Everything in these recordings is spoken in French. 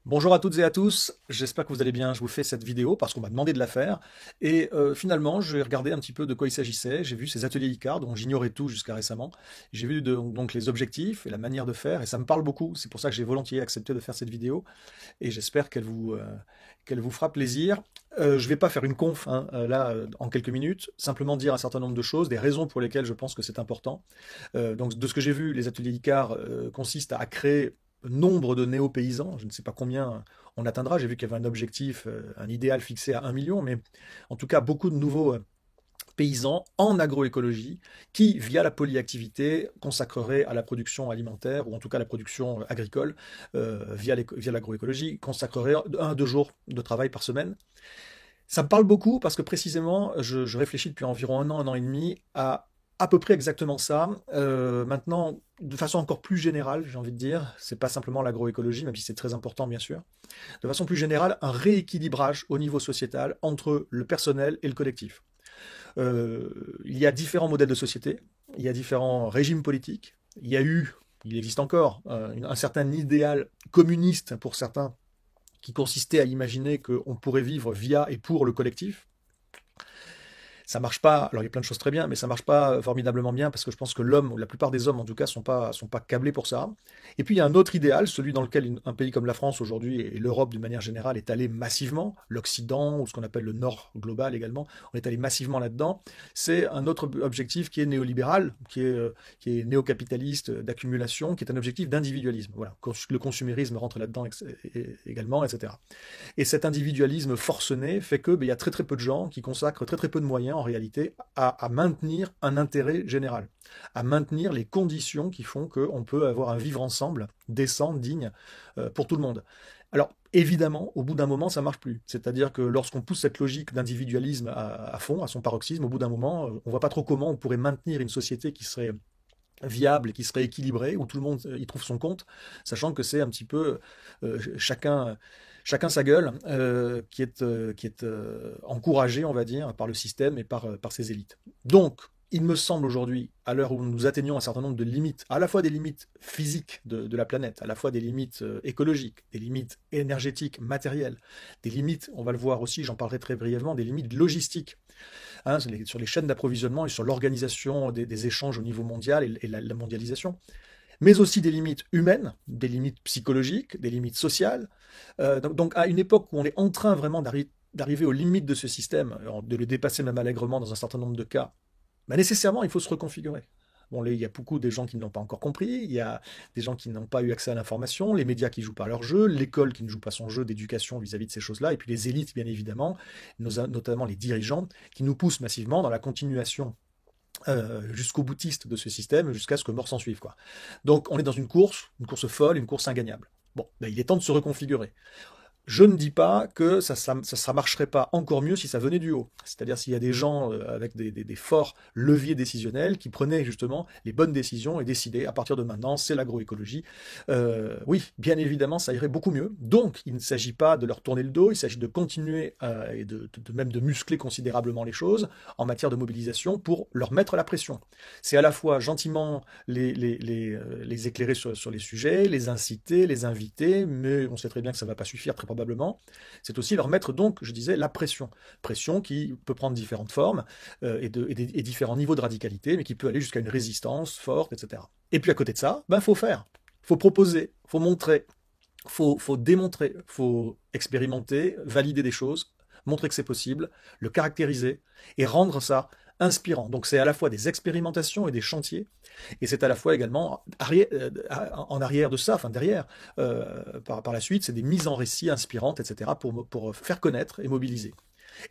Bonjour à toutes et à tous, j'espère que vous allez bien. Je vous fais cette vidéo parce qu'on m'a demandé de la faire. Et finalement, j'ai regardé un petit peu de quoi il s'agissait. J'ai vu ces ateliers ICAR dont j'ignorais tout jusqu'à récemment. J'ai vu donc les objectifs et la manière de faire et ça me parle beaucoup. C'est pour ça que j'ai volontiers accepté de faire cette vidéo et j'espère qu'elle vous fera plaisir. Je vais pas faire une conf hein, en quelques minutes, simplement dire un certain nombre de choses, des raisons pour lesquelles je pense que c'est important. Donc de ce que j'ai vu, les ateliers ICAR consistent à créer nombre de néo-paysans, je ne sais pas combien on atteindra, j'ai vu qu'il y avait un objectif, un idéal fixé à 1 million, mais en tout cas beaucoup de nouveaux paysans en agroécologie qui, via la polyactivité, consacreraient à la production alimentaire, ou en tout cas à la production agricole, via l'agroécologie, consacreraient 1 à 2 jours de travail par semaine. Ça me parle beaucoup parce que précisément, je réfléchis depuis environ un an et demi à peu près exactement ça. Maintenant, de façon encore plus générale, j'ai envie de dire, c'est pas simplement l'agroécologie, même si c'est très important bien sûr. De façon plus générale, un rééquilibrage au niveau sociétal entre le personnel et le collectif. Il y a différents modèles de société, il y a différents régimes politiques, il y a eu, il existe encore, un certain idéal communiste pour certains qui consistait à imaginer qu'on pourrait vivre via et pour le collectif. Ça marche pas. Alors il y a plein de choses très bien, mais ça marche pas formidablement bien parce que je pense que l'homme, ou la plupart des hommes en tout cas, sont pas câblés pour ça. Et puis il y a un autre idéal, celui dans lequel un pays comme la France aujourd'hui et l'Europe d'une manière générale est allé massivement, l'Occident ou ce qu'on appelle le Nord global également, on est allé massivement là-dedans. C'est un autre objectif qui est néolibéral, qui est néocapitaliste d'accumulation, qui est un objectif d'individualisme. Voilà, le consumérisme rentre là-dedans également, etc. Et cet individualisme forcené fait que il y a très très peu de gens qui consacrent très très peu de moyens en réalité à maintenir un intérêt général, à maintenir les conditions qui font qu'on peut avoir un vivre ensemble décent, digne pour tout le monde. Alors évidemment, au bout d'un moment, ça marche plus. C'est-à-dire que lorsqu'on pousse cette logique d'individualisme à fond, à son paroxysme, au bout d'un moment, on voit pas trop comment on pourrait maintenir une société qui serait viable et qui serait équilibrée, où tout le monde y trouve son compte, sachant que c'est un petit peu chacun sa gueule, qui est encouragé, on va dire, par le système et par ses élites. Donc, il me semble aujourd'hui, à l'heure où nous atteignons un certain nombre de limites, à la fois des limites physiques de la planète, à la fois des limites écologiques, des limites énergétiques, matérielles, des limites, on va le voir aussi, j'en parlerai très brièvement, des limites logistiques, hein, sur les chaînes d'approvisionnement et sur l'organisation des échanges au niveau mondial et la mondialisation, mais aussi des limites humaines, des limites psychologiques, des limites sociales. Donc à une époque où on est en train vraiment d'arriver aux limites de ce système, de le dépasser même allègrement dans un certain nombre de cas, bah nécessairement il faut se reconfigurer. Bon, là, il y a beaucoup de gens qui ne l'ont pas encore compris, il y a des gens qui n'ont pas eu accès à l'information, les médias qui jouent pas leur jeu, l'école qui ne joue pas son jeu d'éducation vis-à-vis de ces choses-là, et puis les élites, bien évidemment, notamment les dirigeants, qui nous poussent massivement dans la continuation jusqu'au boutiste de ce système, jusqu'à ce que mort s'en suive, quoi. Donc on est dans une course folle, une course ingagnable. Bon, ben, il est temps de se reconfigurer. Je ne dis pas que ça marcherait pas encore mieux si ça venait du haut. C'est-à-dire s'il y a des gens avec des forts leviers décisionnels qui prenaient justement les bonnes décisions et décidaient à partir de maintenant, c'est l'agroécologie. Oui, bien évidemment, ça irait beaucoup mieux. Donc, il ne s'agit pas de leur tourner le dos, il s'agit de continuer et même de muscler considérablement les choses en matière de mobilisation pour leur mettre la pression. C'est à la fois gentiment les éclairer sur les sujets, les inciter, les inviter, mais on sait très bien que ça ne va pas suffire très probablement. C'est aussi leur mettre donc, je disais, la pression. Pression qui peut prendre différentes formes et différents niveaux de radicalité, mais qui peut aller jusqu'à une résistance forte, etc. Et puis à côté de ça, ben faut faire, faut proposer, faut montrer, faut démontrer, faut expérimenter, valider des choses, montrer que c'est possible, le caractériser et rendre ça inspirant. Donc c'est à la fois des expérimentations et des chantiers, et c'est à la fois également en arrière de ça, enfin derrière, par la suite, c'est des mises en récit inspirantes, etc., pour faire connaître et mobiliser.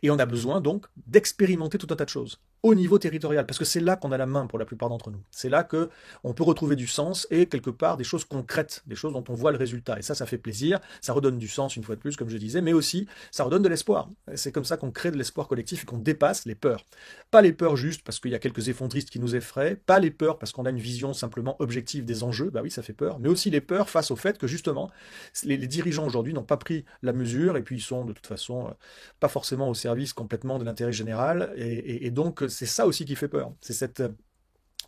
Et on a besoin donc d'expérimenter tout un tas de choses au niveau territorial, parce que c'est là qu'on a la main pour la plupart d'entre nous. C'est là que on peut retrouver du sens et quelque part des choses concrètes, des choses dont on voit le résultat. Et ça fait plaisir, ça redonne du sens une fois de plus, comme je disais, mais aussi ça redonne de l'espoir. C'est comme ça qu'on crée de l'espoir collectif et qu'on dépasse les peurs. Pas les peurs juste parce qu'il y a quelques effondristes qui nous effraient, pas les peurs parce qu'on a une vision simplement objective des enjeux, bah oui, ça fait peur, mais aussi les peurs face au fait que justement, les dirigeants aujourd'hui n'ont pas pris la mesure et puis ils sont de toute façon pas forcément au service complètement de l'intérêt général. Et donc, c'est ça aussi qui fait peur. C'est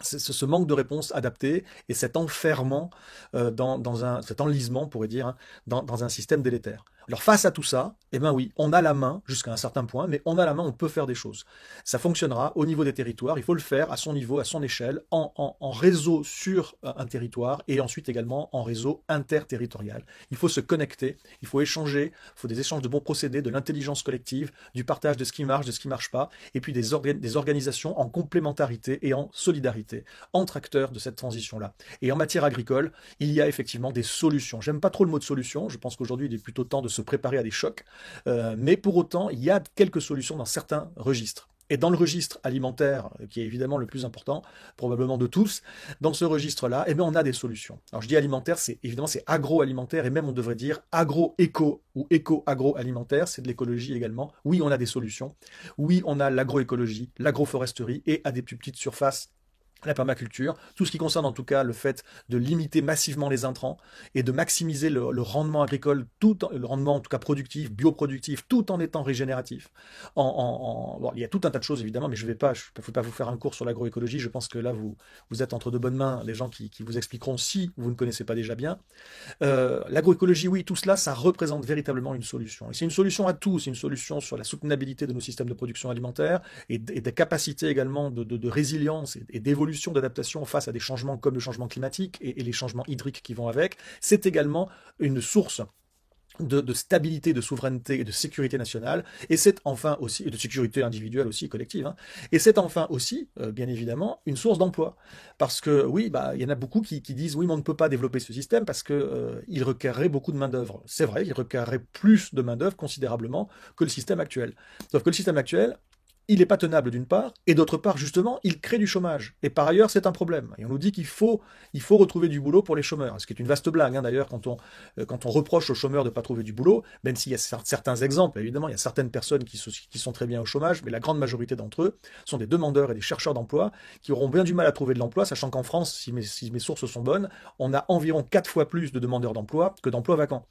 ce manque de réponse adaptée et cet enferrement cet enlisement, on pourrait dire, hein, dans un système délétère. Alors face à tout ça, eh ben oui, on a la main jusqu'à un certain point, mais on a la main, on peut faire des choses. Ça fonctionnera au niveau des territoires, il faut le faire à son niveau, à son échelle, en réseau sur un territoire et ensuite également en réseau interterritorial. Il faut se connecter, il faut échanger, il faut des échanges de bons procédés, de l'intelligence collective, du partage de ce qui marche, de ce qui marche pas, et puis des organisations en complémentarité et en solidarité entre acteurs de cette transition-là. Et en matière agricole, il y a effectivement des solutions. J'aime pas trop le mot de solution, je pense qu'aujourd'hui il est plutôt temps de se préparer à des chocs, mais pour autant, il y a quelques solutions dans certains registres. Et dans le registre alimentaire, qui est évidemment le plus important, probablement de tous, dans ce registre-là, eh bien, on a des solutions. Alors je dis alimentaire, c'est évidemment c'est agroalimentaire, et même on devrait dire agro-éco ou éco-agroalimentaire, c'est de l'écologie également. Oui, on a des solutions. Oui, on a l'agroécologie, l'agroforesterie, et à des plus petites surfaces, la permaculture, tout ce qui concerne en tout cas le fait de limiter massivement les intrants et de maximiser le rendement agricole, le rendement en tout cas productif, bioproductif, tout en étant régénératif. Bon, il y a tout un tas de choses évidemment, mais je ne vais pas vous faire un cours sur l'agroécologie. Je pense que là vous êtes entre de bonnes mains, les gens qui vous expliqueront si vous ne connaissez pas déjà bien. L'agroécologie, oui, tout cela, ça représente véritablement une solution. Et c'est une solution à tout, c'est une solution sur la soutenabilité de nos systèmes de production alimentaire et des capacités également de résilience et d'évolution, d'adaptation face à des changements comme le changement climatique et les changements hydriques qui vont avec. C'est également une source de stabilité, de souveraineté et de sécurité nationale, et c'est enfin aussi, et de sécurité individuelle aussi, collective, hein, et c'est enfin aussi, bien évidemment, une source d'emploi. Parce que oui, bah, il y en a beaucoup qui disent oui, mais on ne peut pas développer ce système parce que il requerrait beaucoup de main-d'œuvre. C'est vrai, il requerrait plus de main-d'œuvre considérablement que le système actuel. Sauf que le système actuel, il n'est pas tenable d'une part, et d'autre part, justement, il crée du chômage. Et par ailleurs, c'est un problème. Et on nous dit qu'il faut retrouver du boulot pour les chômeurs. Ce qui est une vaste blague, hein, d'ailleurs, quand on reproche aux chômeurs de ne pas trouver du boulot, même s'il y a certains exemples, évidemment, il y a certaines personnes qui sont très bien au chômage, mais la grande majorité d'entre eux sont des demandeurs et des chercheurs d'emploi qui auront bien du mal à trouver de l'emploi, sachant qu'en France, si mes sources sont bonnes, on a environ 4 fois plus de demandeurs d'emploi que d'emplois vacants.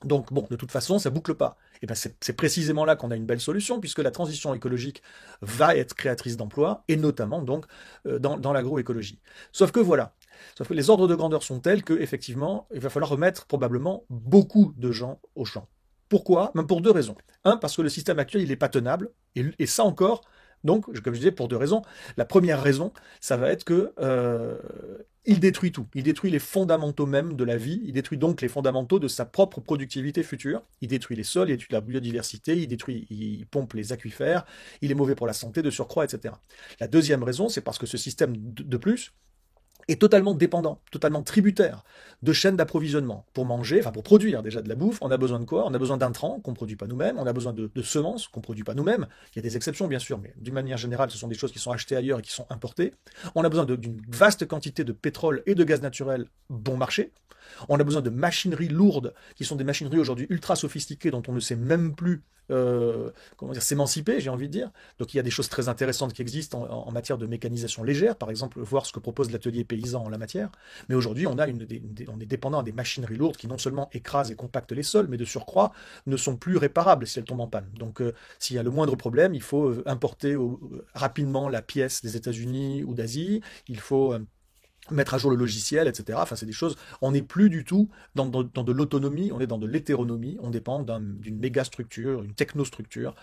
Donc bon, de toute façon, ça boucle pas. Et ben c'est précisément là qu'on a une belle solution, puisque la transition écologique va être créatrice d'emplois, et notamment donc dans l'agroécologie. Sauf que voilà, sauf que les ordres de grandeur sont tels que effectivement, il va falloir remettre probablement beaucoup de gens au champ. Pourquoi? Même pour deux raisons. Un, parce que le système actuel, il n'est pas tenable, et ça encore, donc, comme je disais, pour deux raisons. La première raison, ça va être que il détruit tout. Il détruit les fondamentaux même de la vie. Il détruit donc les fondamentaux de sa propre productivité future. Il détruit les sols, il détruit la biodiversité, il pompe les aquifères, il est mauvais pour la santé de surcroît, etc. La deuxième raison, c'est parce que ce système de plus est totalement dépendant, totalement tributaire de chaînes d'approvisionnement. Pour manger, enfin pour produire déjà de la bouffe, on a besoin de quoi? On a besoin d'intrants qu'on ne produit pas nous-mêmes, on a besoin de semences qu'on ne produit pas nous-mêmes. Il y a des exceptions bien sûr, mais d'une manière générale, ce sont des choses qui sont achetées ailleurs et qui sont importées. On a besoin d'une vaste quantité de pétrole et de gaz naturel bon marché. On a besoin de machineries lourdes, qui sont des machineries aujourd'hui ultra sophistiquées dont on ne sait même plus comment dire, s'émanciper, j'ai envie de dire. Donc il y a des choses très intéressantes qui existent en matière de mécanisation légère, par exemple voir ce que propose l'atelier paysan en la matière. Mais aujourd'hui, on est dépendant des machineries lourdes qui non seulement écrasent et compactent les sols, mais de surcroît ne sont plus réparables si elles tombent en panne. Donc s'il y a le moindre problème, il faut importer rapidement la pièce des États-Unis ou d'Asie. Il faut mettre à jour le logiciel, etc. Enfin, c'est des choses, on n'est plus du tout dans de l'autonomie, on est dans de l'hétéronomie, on dépend d'une méga structure, une technostructure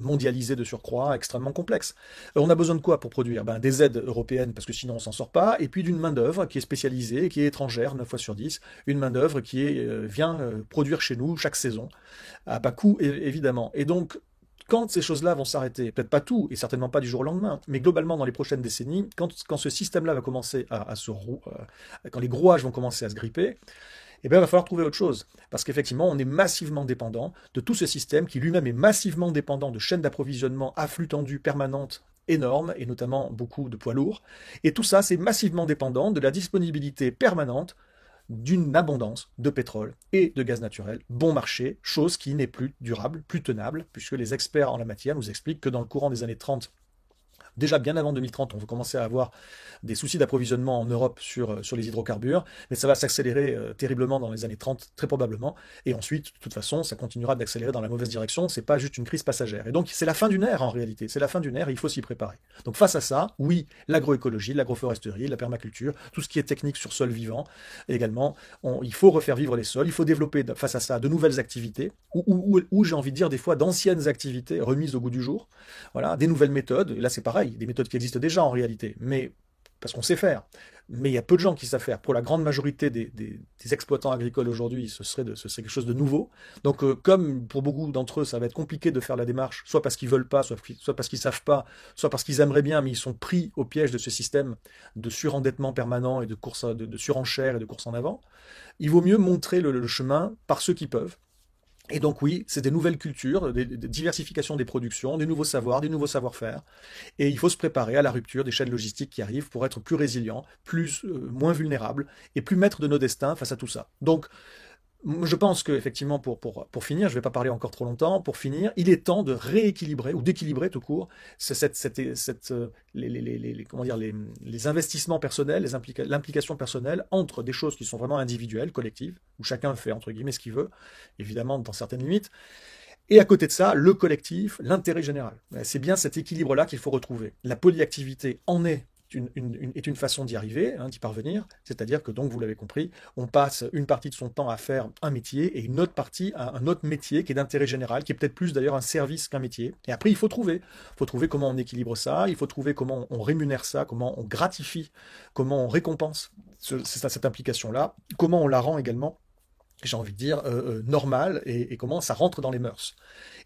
mondialisée de surcroît, extrêmement complexe. On a besoin de quoi pour produire? Des aides européennes, parce que sinon on s'en sort pas, et puis d'une main-d'œuvre qui est spécialisée, qui est étrangère, 9 fois sur 10, une main-d'œuvre qui vient produire chez nous chaque saison, à bas coût, évidemment. Et donc, quand ces choses-là vont s'arrêter, peut-être pas tout, et certainement pas du jour au lendemain, mais globalement dans les prochaines décennies, quand ce système-là va commencer quand les grouages vont commencer à se gripper, eh bien, il va falloir trouver autre chose. Parce qu'effectivement, on est massivement dépendant de tout ce système qui lui-même est massivement dépendant de chaînes d'approvisionnement à flux tendu permanentes énormes, et notamment beaucoup de poids lourds. Et tout ça, c'est massivement dépendant de la disponibilité permanente d'une abondance de pétrole et de gaz naturel bon marché, chose qui n'est plus durable, plus tenable, puisque les experts en la matière nous expliquent que dans le courant des années 30, Déjà bien avant 2030, on va commencer à avoir des soucis d'approvisionnement en Europe sur les hydrocarbures, mais ça va s'accélérer terriblement dans les années 30, très probablement. Et ensuite, de toute façon, ça continuera d'accélérer dans la mauvaise direction. C'est pas juste une crise passagère. Et donc, c'est la fin d'une ère en réalité. C'est la fin d'une ère et il faut s'y préparer. Donc, face à ça, oui, l'agroécologie, l'agroforesterie, la permaculture, tout ce qui est technique sur sol vivant, également, il faut refaire vivre les sols. Il faut développer face à ça de nouvelles activités ou j'ai envie de dire des fois d'anciennes activités remises au goût du jour. Voilà, des nouvelles méthodes. Et là, c'est pareil, des méthodes qui existent déjà en réalité, mais parce qu'on sait faire. Mais il y a peu de gens qui savent faire. Pour la grande majorité des exploitants agricoles aujourd'hui, ce serait quelque chose de nouveau. Donc, comme pour beaucoup d'entre eux, ça va être compliqué de faire la démarche, soit parce qu'ils veulent pas, soit parce qu'ils savent pas, soit parce qu'ils aimeraient bien, mais ils sont pris au piège de ce système de surendettement permanent et de surenchère et de course en avant. Il vaut mieux montrer le chemin par ceux qui peuvent. Et donc oui, c'est des nouvelles cultures, des diversifications des productions, des nouveaux savoirs, des nouveaux savoir-faire. Et il faut se préparer à la rupture des chaînes logistiques qui arrivent pour être plus résilient, moins vulnérable et plus maître de nos destins face à tout ça. Donc je pense qu'effectivement, pour finir, je ne vais pas parler encore trop longtemps, pour finir, il est temps de rééquilibrer ou d'équilibrer tout court comment dire, les investissements personnels, l'implication personnelle entre des choses qui sont vraiment individuelles, collectives, où chacun fait entre guillemets ce qu'il veut, évidemment dans certaines limites, et à côté de ça, le collectif, l'intérêt général. C'est bien cet équilibre-là qu'il faut retrouver. La polyactivité en est une façon d'y arriver, d'y parvenir, c'est-à-dire que donc, vous l'avez compris, on passe une partie de son temps à faire un métier et une autre partie à un autre métier qui est d'intérêt général, qui est peut-être plus d'ailleurs un service qu'un métier. Et après, il faut trouver comment on équilibre ça, il faut trouver comment on rémunère ça, comment on gratifie, comment on récompense cette implication-là, comment on la rend également, j'ai envie de dire, normale et comment ça rentre dans les mœurs.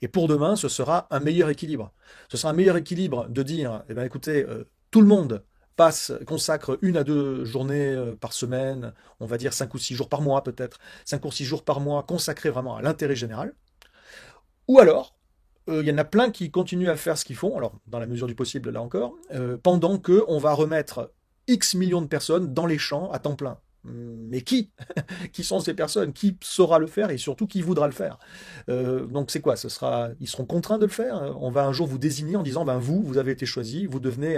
Et pour demain, ce sera un meilleur équilibre. Ce sera un meilleur équilibre de dire, eh bien, écoutez, tout le monde consacre 1 à 2 journées par semaine, on va dire 5 ou 6 jours par mois peut-être, 5 ou 6 jours par mois consacrés vraiment à l'intérêt général. Ou alors, il y en a plein qui continuent à faire ce qu'ils font, alors dans la mesure du possible là encore, pendant qu'on va remettre X millions de personnes dans les champs à temps plein. Mais qui? Qui sont ces personnes? Qui saura le faire et surtout qui voudra le faire? Donc c'est quoi? Ils seront contraints de le faire. On va un jour vous désigner en disant, ben vous avez été choisi, vous devenez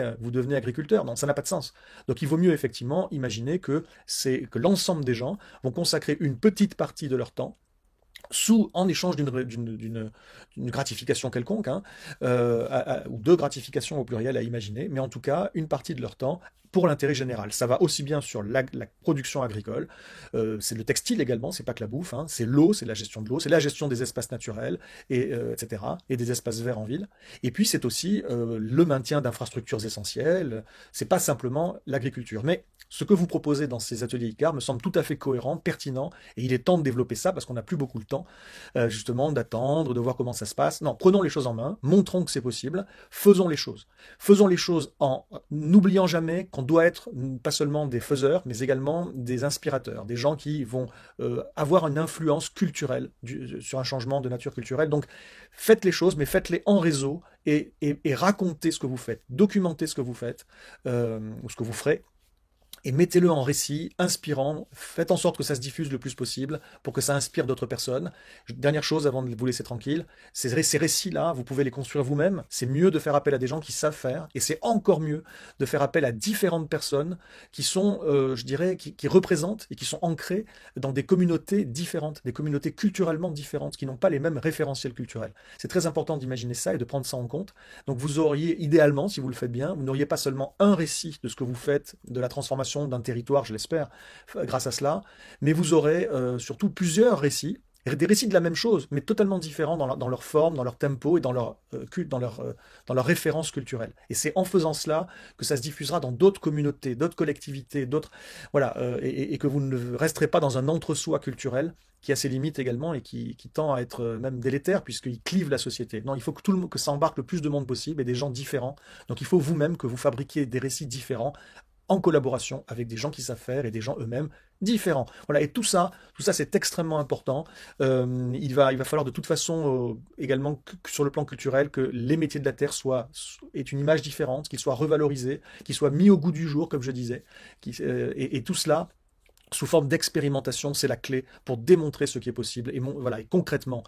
agriculteur. Non, ça n'a pas de sens. Donc il vaut mieux effectivement imaginer que l'ensemble des gens vont consacrer une petite partie de leur temps en échange d'une gratification quelconque, ou de gratifications au pluriel à imaginer, mais en tout cas une partie de leur temps pour l'intérêt général. Ça va aussi bien sur la production agricole, c'est le textile également, c'est pas que la bouffe, c'est l'eau, c'est la gestion de l'eau, c'est la gestion des espaces naturels, etc., et des espaces verts en ville. Et puis c'est aussi le maintien d'infrastructures essentielles, c'est pas simplement l'agriculture. Mais ce que vous proposez dans ces ateliers ICAR me semble tout à fait cohérent, pertinent, et il est temps de développer ça parce qu'on n'a plus beaucoup le temps, justement, d'attendre, de voir comment ça se passe. Non, prenons les choses en main, montrons que c'est possible, faisons les choses. Faisons les choses en n'oubliant jamais qu'on doit être pas seulement des faiseurs, mais également des inspirateurs, des gens qui vont avoir une influence culturelle sur un changement de nature culturelle. Donc, faites les choses, mais faites-les en réseau et racontez ce que vous faites, documentez ce que vous faites, ou ce que vous ferez, et mettez-le en récit, inspirant, faites en sorte que ça se diffuse le plus possible pour que ça inspire d'autres personnes. Dernière chose avant de vous laisser tranquille, ces récits-là, vous pouvez les construire vous-même, c'est mieux de faire appel à des gens qui savent faire, et c'est encore mieux de faire appel à différentes personnes qui sont, je dirais, qui représentent et qui sont ancrées dans des communautés différentes, des communautés culturellement différentes, qui n'ont pas les mêmes référentiels culturels. C'est très important d'imaginer ça et de prendre ça en compte. Donc vous auriez, idéalement, si vous le faites bien, vous n'auriez pas seulement un récit de ce que vous faites, de la transformation d'un territoire, je l'espère, grâce à cela, mais vous aurez surtout plusieurs récits, des récits de la même chose, mais totalement différents dans leur forme, dans leur tempo et dans leur référence culturelle. Et c'est en faisant cela que ça se diffusera dans d'autres communautés, d'autres collectivités, voilà, et que vous ne resterez pas dans un entre-soi culturel qui a ses limites également et qui tend à être même délétère puisqu'il clive la société. Non, il faut que ça embarque le plus de monde possible et des gens différents. Donc il faut vous-même que vous fabriquiez des récits différents en collaboration avec des gens qui savent faire et des gens eux-mêmes différents. Voilà, et tout ça c'est extrêmement important. Il va falloir de toute façon également sur le plan culturel que les métiers de la terre aient une image différente, qu'ils soient revalorisés, qu'ils soient mis au goût du jour, comme je disais. Et tout cela sous forme d'expérimentation, c'est la clé pour démontrer ce qui est possible et, voilà, et concrètement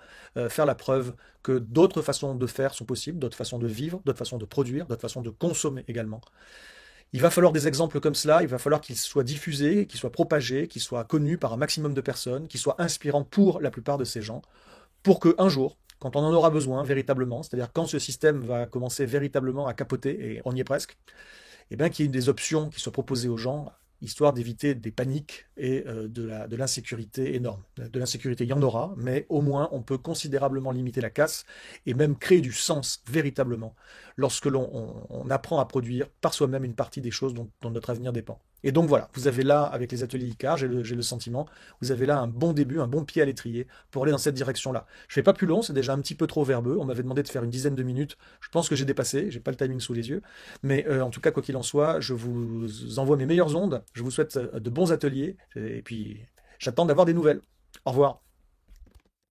faire la preuve que d'autres façons de faire sont possibles, d'autres façons de vivre, d'autres façons de produire, d'autres façons de consommer également. Il va falloir des exemples comme cela, il va falloir qu'ils soient diffusés, qu'ils soient propagés, qu'ils soient connus par un maximum de personnes, qu'ils soient inspirants pour la plupart de ces gens, pour qu'un jour, quand on en aura besoin véritablement, c'est-à-dire quand ce système va commencer véritablement à capoter, et on y est presque, eh bien qu'il y ait des options qui soient proposées aux gens, histoire d'éviter des paniques et de l'insécurité énorme. De l'insécurité, il y en aura, mais au moins on peut considérablement limiter la casse et même créer du sens véritablement lorsque on apprend à produire par soi-même une partie des choses dont notre avenir dépend. Et donc voilà, vous avez là, avec les ateliers ICAR, j'ai le sentiment, vous avez là un bon début, un bon pied à l'étrier pour aller dans cette direction-là. Je fais pas plus long, c'est déjà un petit peu trop verbeux. On m'avait demandé de faire une dizaine de minutes. Je pense que j'ai dépassé, j'ai pas le timing sous les yeux. Mais en tout cas, quoi qu'il en soit, je vous envoie mes meilleures ondes. Je vous souhaite de bons ateliers. Et puis, j'attends d'avoir des nouvelles. Au revoir.